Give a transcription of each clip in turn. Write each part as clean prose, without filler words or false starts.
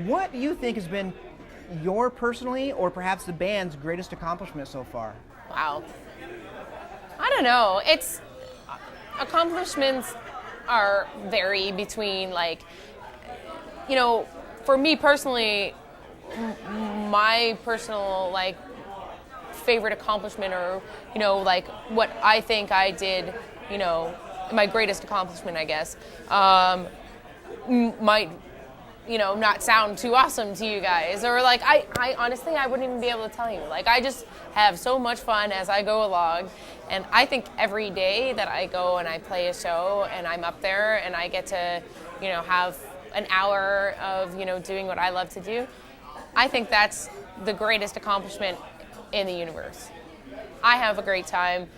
What do you think has been your personally, or perhaps the band's greatest accomplishment so far? Wow. I don't know. It's accomplishments are vary between for me personally, my personal favorite accomplishment, or what I think I did, my greatest accomplishment, I guess, might not sound too awesome to you guys, or I honestly I wouldn't even be able to tell you. I just have so much fun as I go along, and I think every day that I go and I play a show and I'm up there and I get to have an hour of doing what I love to do, I think that's the greatest accomplishment in the universe. I have a great time.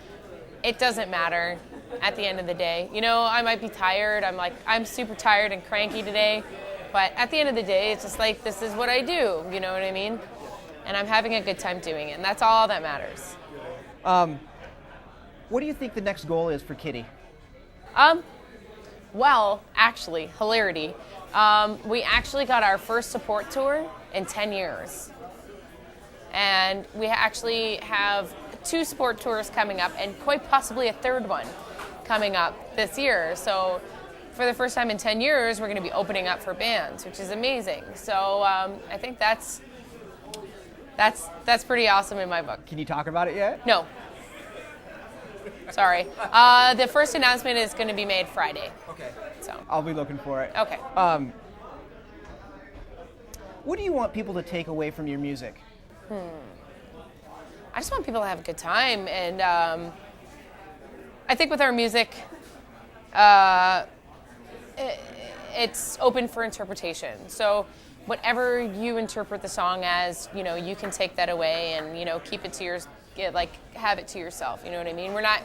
It doesn't matter at the end of the day. I might be tired. I'm super tired and cranky today. But at the end of the day, it's just this is what I do, you know what I mean? And I'm having a good time doing it, and that's all that matters. What do you think the next goal is for Kittie? Well, actually, hilarity. We actually got our first support tour in 10 years. And we actually have 2 support tours coming up, and quite possibly a third one coming up this year. So for the first time in 10 years, we're going to be opening up for bands, which is amazing. So I think that's pretty awesome in my book. Can you talk about it yet? No. Sorry. The first announcement is going to be made Friday. Okay. So I'll be looking for it. Okay. What do you want people to take away from your music? I just want people to have a good time, and I think with our music, it's open for interpretation. So whatever you interpret the song as, you can take that away and, keep it to have it to yourself. You know what I mean? We're not,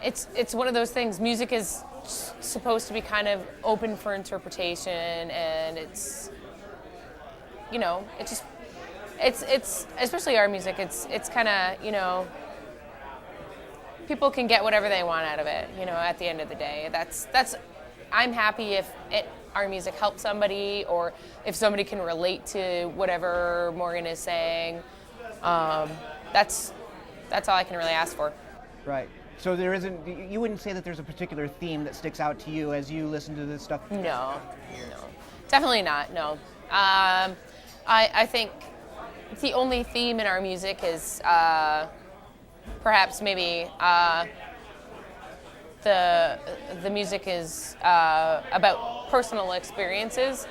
it's one of those things. Music is supposed to be kind of open for interpretation, and it's especially our music, it's kind of, people can get whatever they want out of it, at the end of the day. I'm happy if our music helps somebody, or if somebody can relate to whatever Morgan is saying. That's all I can really ask for. Right. So you wouldn't say that there's a particular theme that sticks out to you as you listen to this stuff? No, definitely not, no. I think the only theme in our music is perhaps maybe the music is about personal experiences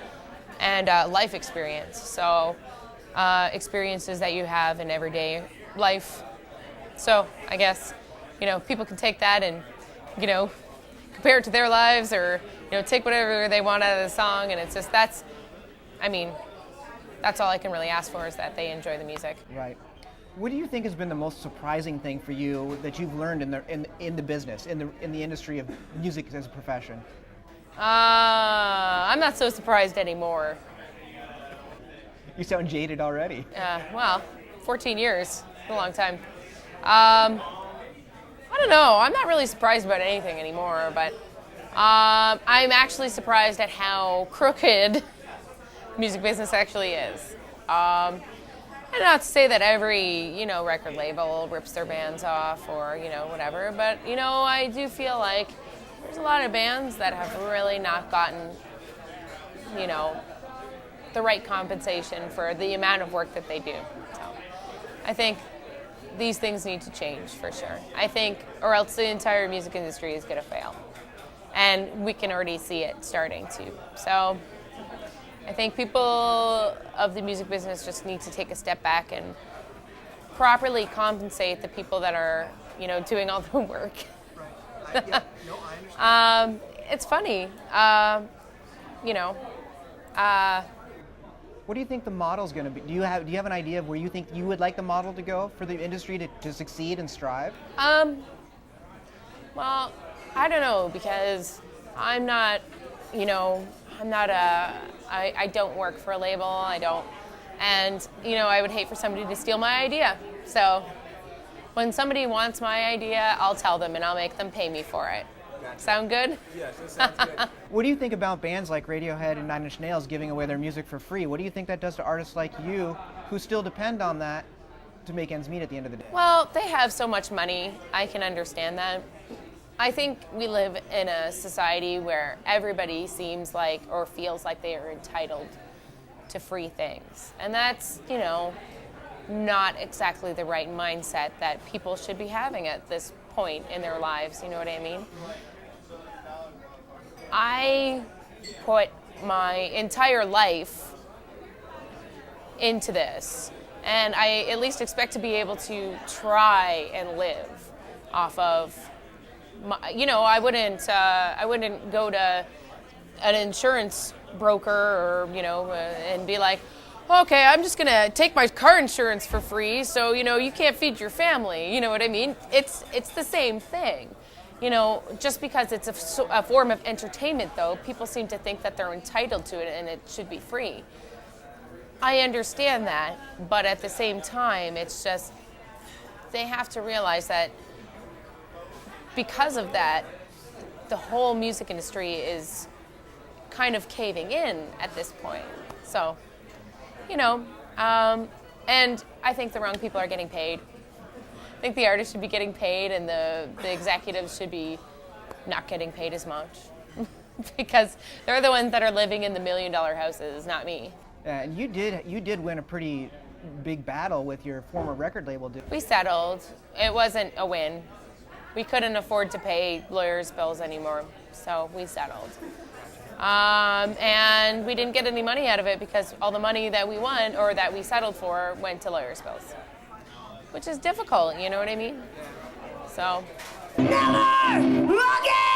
and life experience. So experiences that you have in everyday life. So I guess, people can take that and, compare it to their lives, or, take whatever they want out of the song. And it's just, that's all I can really ask for, is that they enjoy the music. Right. What do you think has been the most surprising thing for you that you've learned in the business, in the industry of music as a profession? I'm not so surprised anymore. You sound jaded already. Well, 14 years, a long time. I don't know. I'm not really surprised about anything anymore, but I'm actually surprised at how crooked music business actually is. And not to say that every, record label rips their bands off or, whatever, but, I do feel like there's a lot of bands that have really not gotten, the right compensation for the amount of work that they do. So I think these things need to change for sure. I think, or else the entire music industry is going to fail. And we can already see it starting to. So I think people of the music business just need to take a step back and properly compensate the people that are, doing all the work. Right. Yeah. No, I understand. It's funny, What do you think the model's going to be? Do you have an idea of where you think you would like the model to go for the industry to succeed and strive? Well, I don't know, because I don't work for a label. I don't, and I would hate for somebody to steal my idea. So when somebody wants my idea, I'll tell them and I'll make them pay me for it. Sound good? Yes, that sounds good. What do you think about bands like Radiohead and Nine Inch Nails giving away their music for free? What do you think that does to artists like you who still depend on that to make ends meet at the end of the day? Well, they have so much money. I can understand that. I think we live in a society where everybody seems like or feels like they are entitled to free things. And that's, not exactly the right mindset that people should be having at this point in their lives, you know what I mean? I put my entire life into this, and I at least expect to be able to try and live off of I wouldn't go to an insurance broker or and be like, okay, I'm just gonna take my car insurance for free, so you can't feed your family. You know what I mean? It's the same thing. Just because it's a form of entertainment, though, people seem to think that they're entitled to it and it should be free. I understand that, but at the same time, it's just they have to realize that because of that, the whole music industry is kind of caving in at this point. So, and I think the wrong people are getting paid. I think the artists should be getting paid and the executives should be not getting paid as much because they're the ones that are living in the $1 million houses, not me. And you did win a pretty big battle with your former record label. We settled. It wasn't a win. We couldn't afford to pay lawyers' bills anymore, so we settled. And we didn't get any money out of it because all the money that we won or that we settled for went to lawyers' bills, which is difficult, you know what I mean? So. Never again!